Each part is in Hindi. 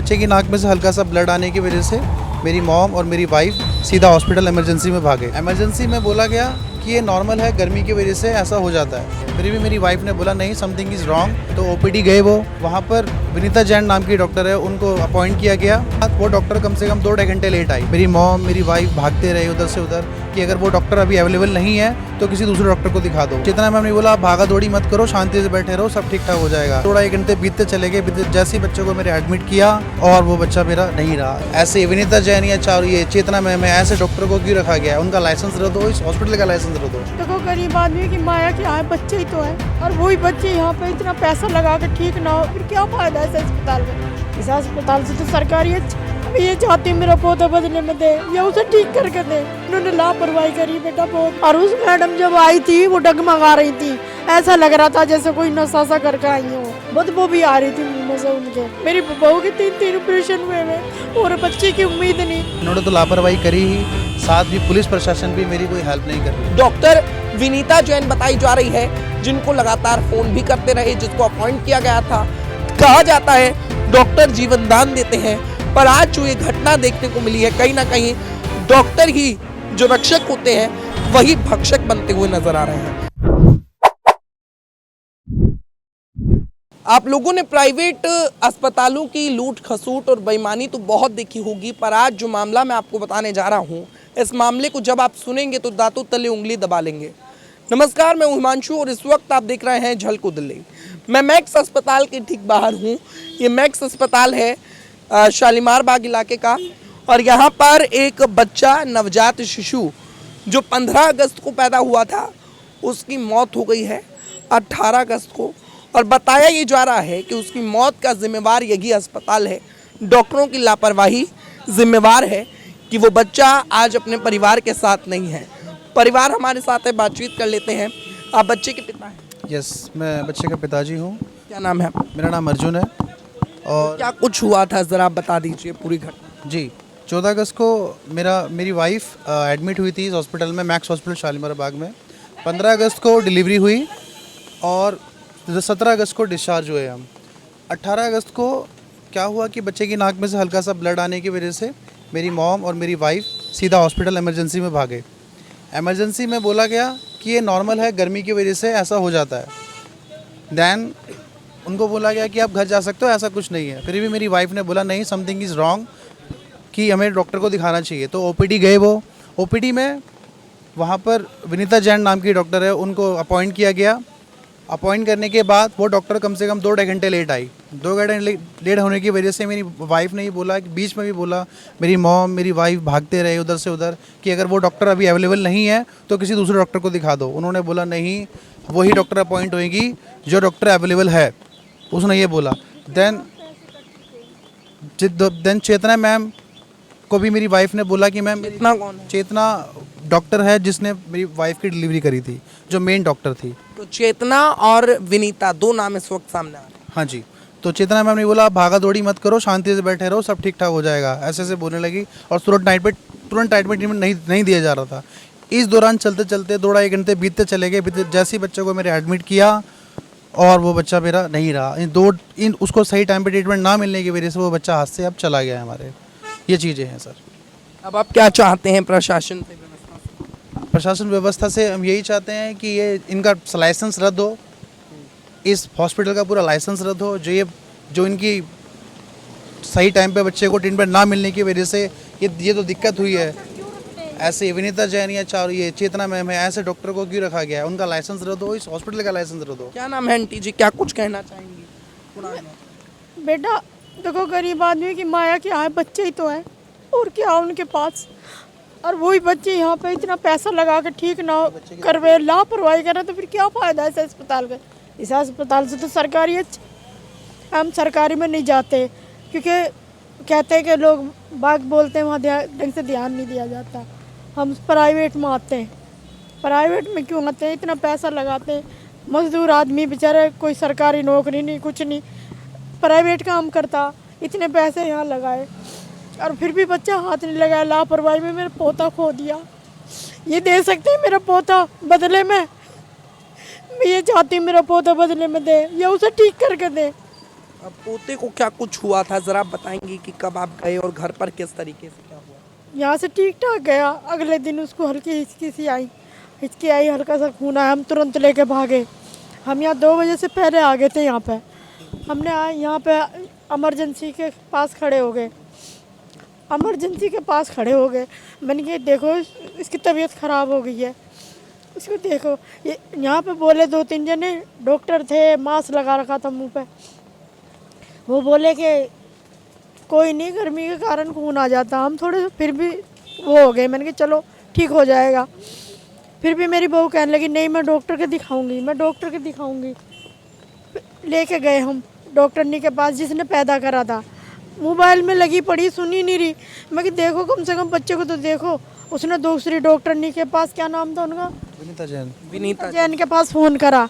बच्चे की नाक में से हल्का सा ब्लड आने की वजह से मेरी मॉम और मेरी वाइफ सीधा हॉस्पिटल इमरजेंसी में भागे। इमरजेंसी में बोला गया कि ये नॉर्मल है, गर्मी की वजह से ऐसा हो जाता है। फिर भी मेरी वाइफ ने बोला नहीं, समथिंग इज़ रॉन्ग। तो ओपीडी गए वो, वहाँ पर विनीता जैन नाम की डॉक्टर है, उनको अपॉइंट किया गया। वो डॉक्टर कम से कम 2-2.5 घंटे लेट आई। मेरी मॉम मेरी वाइफ भागते रहे उधर से उधर कि अगर वो डॉक्टर अभी अवेलेबल नहीं है तो किसी दूसरे डॉक्टर को दिखा दो। चेतना मैम ने बोला भागा दौड़ी मत करो, शांति से बैठे रहो, सब ठीक ठाक हो जाएगा। 2-2.5 घंटे बीतते चले गए। जैसे ही बच्चे को मेरे एडमिट किया और वो बच्चा मेरा नहीं रहा। ऐसे विनीता जैन या ये चेतना मैम है, ऐसे डॉक्टर को क्यों रखा गया? उनका लाइसेंस रद्द हो, इस हॉस्पिटल का लाइसेंस रद्द हो। देखो गरीब आदमी की माया क्या है, बच्चे ही तो है, और वही बच्चे यहाँ पे इतना पैसा लगा के ठीक ना हो, फिर क्या फायदा है इस अस्पताल में? इस अस्पताल से तो सरकारी ये चाहती है मेरा पौधा बदले में दे या उसे ठीक करके दे। उन्होंने लापरवाही करी बेटा बहुत। और उस मैडम जब आई थी वो डगमगा रही थी, ऐसा लग रहा था जैसे कोई नशा सा करके आई हो। बदबू भी आ रही थी मुंह से उनके। मेरी बहू के 3 ऑपरेशन हुए हैं और बच्चे की उम्मीद नहीं। उन्होंने तो लापरवाही करी ही, साथ भी पुलिस प्रशासन भी मेरी कोई हेल्प नहीं कर रही। डॉक्टर विनीता जैन बताई जा रही है, जिनको लगातार फोन भी करते रहे, जिसको अपॉइंट किया गया था। कहा जाता है डॉक्टर जीवन दान देते हैं, पर आज जो ये घटना देखने को मिली है, कहीं ना कहीं डॉक्टर ही जो रक्षक होते हैं वही भक्षक बनते हुए नजर आ रहे हैं। आप लोगों ने प्राइवेट अस्पतालों की लूट खसूट और बेईमानी तो बहुत देखी होगी, पर आज जो मामला मैं आपको बताने जा रहा हूँ, इस मामले को जब आप सुनेंगे तो दांतों तले उंगली दबा लेंगे। नमस्कार, मैं हिमांशु और इस वक्त आप देख रहे हैं झलको दिल्ली। मैं मैक्स अस्पताल के ठीक बाहर हूँ। ये मैक्स अस्पताल है शालीमार बाग इलाके का, और यहाँ पर एक बच्चा नवजात शिशु जो 15 अगस्त को पैदा हुआ था, उसकी मौत हो गई है 18 अगस्त को। और बताया ये जा रहा है कि उसकी मौत का जिम्मेवार यही अस्पताल है। डॉक्टरों की लापरवाही जिम्मेवार है कि वो बच्चा आज अपने परिवार के साथ नहीं है। परिवार हमारे साथ है, बातचीत कर लेते हैं। आप बच्चे के पिता हैं? यस, मैं बच्चे का पिताजी हूँ। क्या नाम है? मेरा नाम अर्जुन है। और क्या कुछ हुआ था, ज़रा आप बता दीजिए पूरी घटना। जी, 14 अगस्त को मेरी वाइफ एडमिट हुई थी इस हॉस्पिटल में, मैक्स हॉस्पिटल शालीमार बाग में। 15 अगस्त को डिलीवरी हुई और 17 अगस्त को डिस्चार्ज हुए हम। 18 अगस्त को क्या हुआ कि बच्चे की नाक में से हल्का सा ब्लड आने की वजह से मेरी मॉम और मेरी वाइफ सीधा हॉस्पिटल इमरजेंसी में भागे। इमरजेंसी में बोला गया कि ये नॉर्मल है, गर्मी की वजह से ऐसा हो जाता है। दैन उनको बोला गया कि आप घर जा सकते हो, ऐसा कुछ नहीं है। फिर भी मेरी वाइफ ने बोला नहीं, समथिंग इज़ रॉन्ग, कि हमें डॉक्टर को दिखाना चाहिए। तो ओपीडी गए वो, ओपीडी में वहाँ पर विनीता जैन नाम की डॉक्टर है, उनको अपॉइंट किया गया। अपॉइंट करने के बाद वो डॉक्टर कम से कम 2-2.5 घंटे लेट आई। 2 घंटे लेट होने की वजह से मेरी वाइफ ने ही बोला, बीच में भी बोला, मेरी मॉम मेरी वाइफ भागते रहे उधर से उधर कि अगर वो डॉक्टर अभी अवेलेबल नहीं है तो किसी दूसरे डॉक्टर को दिखा दो। उन्होंने बोला नहीं, वही डॉक्टर अपॉइंट होएगी जो डॉक्टर अवेलेबल है, उसने ये बोला। देन चेतना मैम को भी मेरी वाइफ ने बोला कि मैम, चेतना कौन है? चेतना डॉक्टर है जिसने मेरी वाइफ की डिलीवरी करी थी, जो मेन डॉक्टर थी। तो चेतना और विनीता, दो नाम इस वक्त सामने आ रहे हैं। हाँ जी, तो चेतना मैम ने बोला भागा दौड़ी मत करो, शांति से बैठे रहो, सब ठीक ठाक हो जाएगा, ऐसे ऐसे बोलने लगी। और तुरंत नाइट में ट्रीटमेंट नहीं दिया जा रहा था। इस दौरान चलते चलते 2-2.5 घंटे बीतते चले गए। जैसे ही बच्चे को मेरे एडमिट किया और वो बच्चा मेरा नहीं रहा। उसको सही टाइम पे ट्रीटमेंट ना मिलने की वजह से वो बच्चा हाथ से अब चला गया है हमारे। ये चीज़ें हैं सर। अब आप क्या चाहते हैं प्रशासन से, व्यवस्था से? प्रशासन व्यवस्था से हम यही चाहते हैं कि ये इनका लाइसेंस रद्द हो, इस हॉस्पिटल का पूरा लाइसेंस रद्द हो। जो इनकी सही टाइम पे बच्चे को ट्रीटमेंट ना मिलने की वजह से ये तो दिक्कत हुई है। ऐसे विनीता जैन या ये चेतना मैम है, ऐसे डॉक्टर को क्यों रखा गया है? उनका लाइसेंस रद्द हो, इस हॉस्पिटल का लाइसेंस रद्द हो। क्या नाम है आंटी जी, क्या कुछ कहना चाहेंगी? बेटा देखो गरीब आदमी की माया क्या है, बच्चे ही तो है, और क्या उनके पास। और वही बच्चे यहाँ पे इतना पैसा लगा के ठीक ना करवे, लापरवाही करें तो फिर क्या फायदा है इस अस्पताल का? इस अस्पताल से तो सरकारी हम सरकारी में नहीं जाते, क्योंकि कहते हैं कि लोग बाग बोलते हैं वहाँ ढंग से ध्यान नहीं दिया जाता। हम प्राइवेट में आते हैं। प्राइवेट में क्यों आते हैं? इतना पैसा लगाते हैं, मजदूर आदमी बेचारे, कोई सरकारी नौकरी नहीं, कुछ नहीं, प्राइवेट काम करता, इतने पैसे यहाँ लगाए और फिर भी बच्चा हाथ नहीं लगाया। लापरवाही में मेरा पोता खो दिया। ये दे सकते हैं मेरा पोता बदले में? मैं ये चाहती हूँ मेरा पोता बदले में दे या उसे ठीक करके दे। अब पोते को क्या कुछ हुआ था, जरा आप बताएंगे कि कब आप गए और घर पर किस तरीके से क्या हुआ? यहाँ से ठीक ठाक गया, अगले दिन उसको हल्की हिचकी सी आई, हिचकी आई, हल्का सा खून आया, हम तुरंत लेके भागे। हम यहाँ 2 बजे से पहले आ गए थे यहाँ पे। हमने यहाँ पे इमरजेंसी के पास खड़े हो गए, इमरजेंसी के पास खड़े हो गए। मैंने कहा देखो इसकी तबीयत ख़राब हो गई है, इसको देखो। ये यहाँ पे बोले 2-3 जने डॉक्टर थे, मास्क लगा रखा था मुंह पे। वो बोले कि कोई नहीं, गर्मी के कारण खून आ जाता। हम थोड़े फिर भी वो हो गए। मैंने कहा चलो ठीक हो जाएगा। फिर भी मेरी बहू कहने लगी नहीं मैं डॉक्टर के दिखाऊंगी, मैं डॉक्टर के दिखाऊंगी। लेके गए हम डॉक्टरनी के पास जिसने पैदा करा था। मोबाइल में लगी पड़ी, सुन ही नहीं रही। मैं कि देखो कम से कम बच्चे को तो देखो। उसने दूसरी डॉक्टरनी के पास, क्या नाम था उनका, विनीता जैन के पास फ़ोन करा,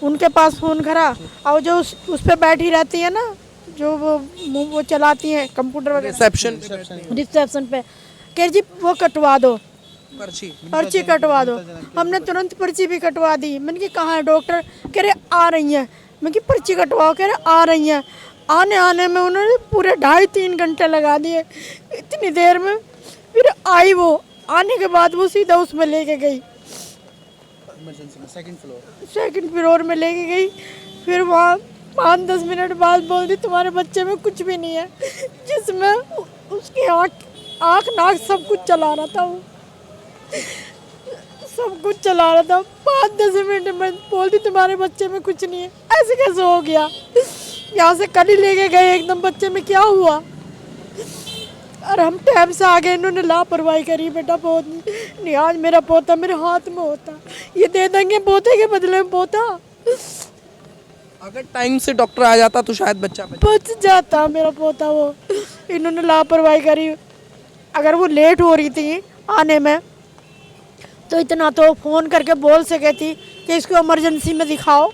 उनके पास फ़ोन करा। और जो उस पर बैठी रहती है ना, जो वो चलाती हैं कंप्यूटर वगैरह, रिसेप्शन पे, कह जी वो कटवा दो, पर्ची कटवा दो। हमने तुरंत पर्ची भी कटवा दी। मैंने कहा कहाँ है डॉक्टर, कह रहे आ रही हैं। मैं कि पर्ची कटवाओ, कह रहे आ रही हैं। आने में उन्होंने पूरे 2.5-3 घंटे लगा दिए। इतनी देर में फिर आई वो। आने के बाद वो सीधा उसमें लेके गई, सेकंड फ्लोर में लेके गई। फिर वहाँ 5-10 मिनट बाद बोलती तुम्हारे बच्चे में कुछ भी नहीं है, जिसमें उसकी आँख नाक सब कुछ चला रहा था। वो सब कुछ चला रहा था। 5-10 मिनट में बोलती तुम्हारे बच्चे में कुछ नहीं है। ऐसे कैसे हो गया? यहाँ से कल ही लेके गए एकदम, बच्चे में क्या हुआ? और हम टाइम से आ गए, इन्होंने लापरवाही करी। बेटा बहुत नहीं, आज मेरा पोता मेरे हाथ में होता, ये दे देंगे पोते के बदले में पोता। अगर टाइम से डॉक्टर आ जाता तो शायद बच्चा बच जाता मेरा पोता। वो इन्होंने लापरवाही करी। अगर वो लेट हो रही थी आने में तो इतना तो फ़ोन करके बोल सके थी कि इसको इमरजेंसी में दिखाओ,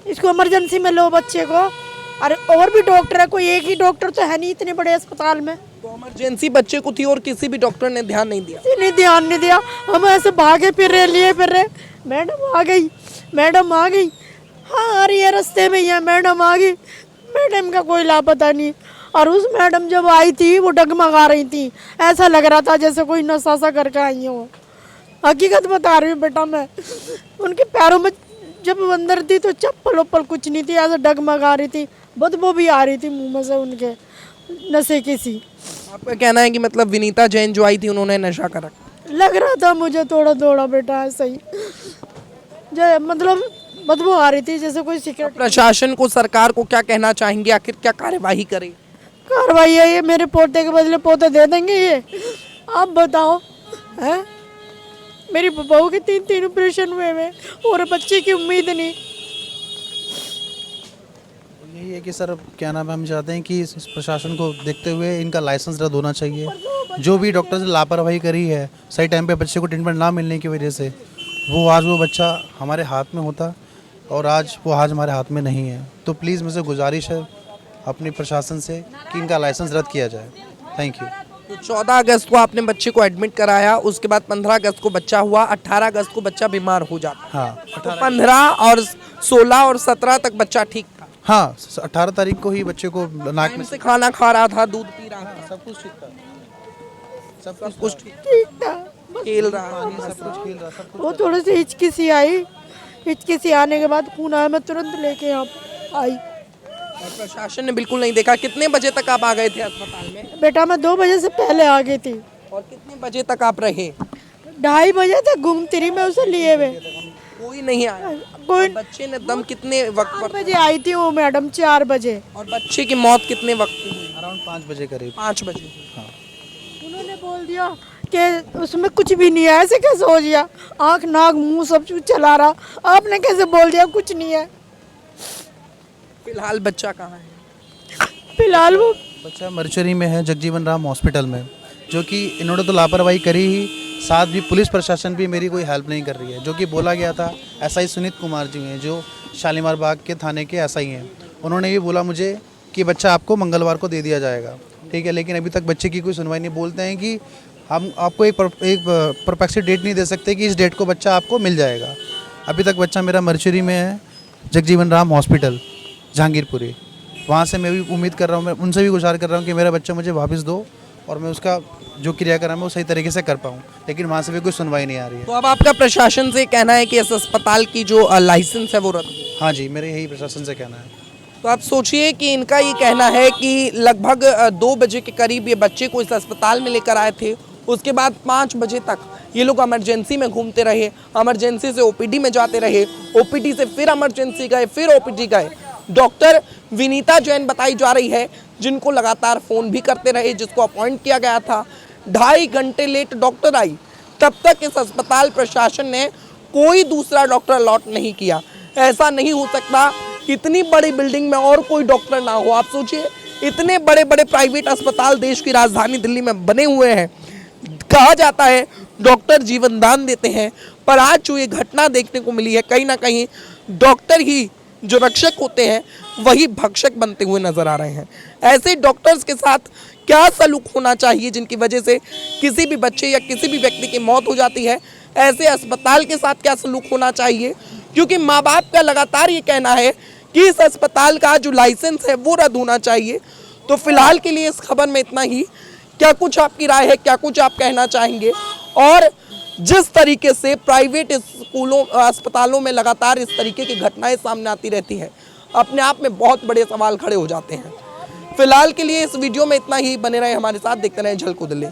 इसको इमरजेंसी में लो बच्चे को। अरे और भी डॉक्टर है, कोई एक ही डॉक्टर तो है नहीं इतने बड़े अस्पताल में। तो इमरजेंसी बच्चे को थी और किसी भी डॉक्टर ने ध्यान नहीं दिया। नहीं, ध्यान नहीं दिया। हम ऐसे भागे फिर रहे, लिए फिर रहे। मैडम आ गई, मैडम आ गई, हाँ आ रही है रास्ते में ही है, मैडम आ गई। मैडम का कोई लापता नहीं। और उस मैडम जब आई थी वो डगमगा रही थी, ऐसा लग रहा था जैसे कोई नशा सा करके आई हो। हकीकत बता रही हूँ बेटा मैं। उनके पैरों में जब अंदर थी तो चप्पल वप्पल कुछ नहीं थी, ऐसे डगमगा रही थी, बदबू भी आ रही थी मुंह में से उनके नशे की सी। आपका कहना है कि मतलब विनीता जैन जो आई थी उन्होंने नशा कर रखा? लग रहा था मुझे थोड़ा बेटा ऐसा ही, जो मतलब बदबू आ रही थी जैसे कोई सिगरेट। प्रशासन को, सरकार को क्या कहना चाहेंगे, आखिर क्या कार्यवाही करे? कार्रवाई है ये, मेरे पोते के बदले पोते दे देंगे ये? आप बताओ हैं? मेरी बहू के 3 ऑपरेशन हुए हैं और बच्चे की उम्मीद नहीं। यही है कि सर क्या नाम है, हम चाहते हैं कि इस प्रशासन को देखते हुए इनका लाइसेंस रद्द होना चाहिए। जो भी डॉक्टर ने लापरवाही करी है, सही टाइम पे बच्चे को ट्रीटमेंट ना मिलने की वजह से, वो बच्चा हमारे हाथ में होता और आज हमारे हाथ में नहीं है। तो प्लीज़ मुझसे गुजारिश है अपने प्रशासन से कि इनका लाइसेंस रद्द किया जाए। Thank you. तो 14 अगस्त को आपने बच्चे को एडमिट कराया, उसके बाद 15 अगस्त को बच्चा हुआ, 18 अगस्त को बच्चा बीमार हो जाता। हाँ, तो 15 और 16 और 17 तक बच्चा ठीक था। हाँ, 18 तारीख को ही बच्चे को नाक टाइम में से खाना खा रहा था, दूध पी रहा था, सब कुछ ठीक था, सब कुछ ठीक, ठीक था, खेल रहा था। सब कुछ खेल रहा, सब कुछ। वो थोड़ी सी हिचकी सी आई, हिचकी सी आने के बाद खून आया, मैं तुरंत लेके यहाँ आई। और प्रशासन ने बिल्कुल नहीं देखा। कितने बजे तक आप आ गए थे अस्पताल में? बेटा मैं 2 बजे से पहले आ गई थी। और कितने बजे तक आप रहे? 2:30 बजे तक घूमती रही मैं उसे लिए हुए, कोई नहीं आया। कोई। बच्चे ने दम कितने वक्त 4 पर? बजे आई थी वो मैडम, 4 बजे। और बच्चे की मौत कितने वक्त में हुई? अराउंड 5 बजे करीब। 5 बजे। हाँ, उन्होंने बोल दिया कि उसमें कुछ भी नहीं है। ऐसे कैसे हो गया? आँख नाक मुंह सब कुछ चला रहा, आपने कैसे बोल दिया कुछ नहीं है? फिलहाल बच्चा कहाँ है? फिलहाल वो बच्चा मर्चरी में है, जगजीवन राम हॉस्पिटल में। जो कि इन्होंने तो लापरवाही करी ही, साथ भी पुलिस प्रशासन भी मेरी कोई हेल्प नहीं कर रही है। जो कि बोला गया था, एसआई सुनीत कुमार जी हैं जो शालीमार बाग के थाने के एसआई हैं, उन्होंने ये बोला मुझे कि बच्चा आपको मंगलवार को दे दिया जाएगा, ठीक है। लेकिन अभी तक बच्चे की कोई सुनवाई नहीं। बोलते हैं कि हम आपको एक परफेक्ट डेट नहीं दे सकते कि इस डेट को बच्चा आपको मिल जाएगा। अभी तक बच्चा मेरा मर्चरी में है, जगजीवन राम हॉस्पिटल जहांगीरपुरी। वहाँ से मैं भी उम्मीद कर रहा हूँ, मैं उनसे भी गुजारिश कर रहा हूँ कि मेरा बच्चा मुझे वापस दो और मैं उसका जो क्रियाक्रम है वो सही तरीके से कर पाऊँ, लेकिन वहाँ से भी कोई सुनवाई नहीं आ रही है। तो अब आपका प्रशासन से कहना है कि इस अस्पताल की जो लाइसेंस है वो रद्द हो। हाँ जी, मेरे यही प्रशासन से कहना है। तो आप सोचिए कि इनका ये कहना है कि लगभग 2 बजे के करीब ये बच्चे को इस अस्पताल में लेकर आए थे, उसके बाद 5 बजे तक ये लोग इमरजेंसी में घूमते रहे, इमरजेंसी से ओपीडी में जाते रहे, ओपीडी से फिर इमरजेंसी गए, फिर ओपीडी गए। डॉक्टर विनीता जैन बताई जा रही है जिनको लगातार फ़ोन भी करते रहे, जिसको अपॉइंट किया गया था। 2.5 घंटे लेट डॉक्टर आई, तब तक इस अस्पताल प्रशासन ने कोई दूसरा डॉक्टर अलॉट नहीं किया। ऐसा नहीं हो सकता, इतनी बड़ी बिल्डिंग में और कोई डॉक्टर ना हो। आप सोचिए, इतने बड़े बड़े प्राइवेट अस्पताल देश की राजधानी दिल्ली में बने हुए हैं, कहा जाता है डॉक्टर जीवन दान देते हैं, पर आज जो ये घटना देखने को मिली है, कहीं ना कहीं डॉक्टर ही जो रक्षक होते हैं वही भक्षक बनते हुए नजर आ रहे हैं। ऐसे डॉक्टर्स के साथ क्या सलूक होना चाहिए जिनकी वजह से किसी भी बच्चे या किसी भी व्यक्ति की मौत हो जाती है, ऐसे अस्पताल के साथ क्या सलूक होना चाहिए, क्योंकि माँ बाप का लगातार ये कहना है कि इस अस्पताल का जो लाइसेंस है वो रद्द होना चाहिए। तो फिलहाल के लिए इस खबर में इतना ही। क्या कुछ आपकी राय है, क्या कुछ आप कहना चाहेंगे? और जिस तरीके से प्राइवेट स्कूलों अस्पतालों में लगातार इस तरीके की घटनाएं सामने आती रहती है, अपने आप में बहुत बड़े सवाल खड़े हो जाते हैं। फिलहाल के लिए इस वीडियो में इतना ही। बने रहे हमारे साथ, देखते रहें झलको दिल्ली।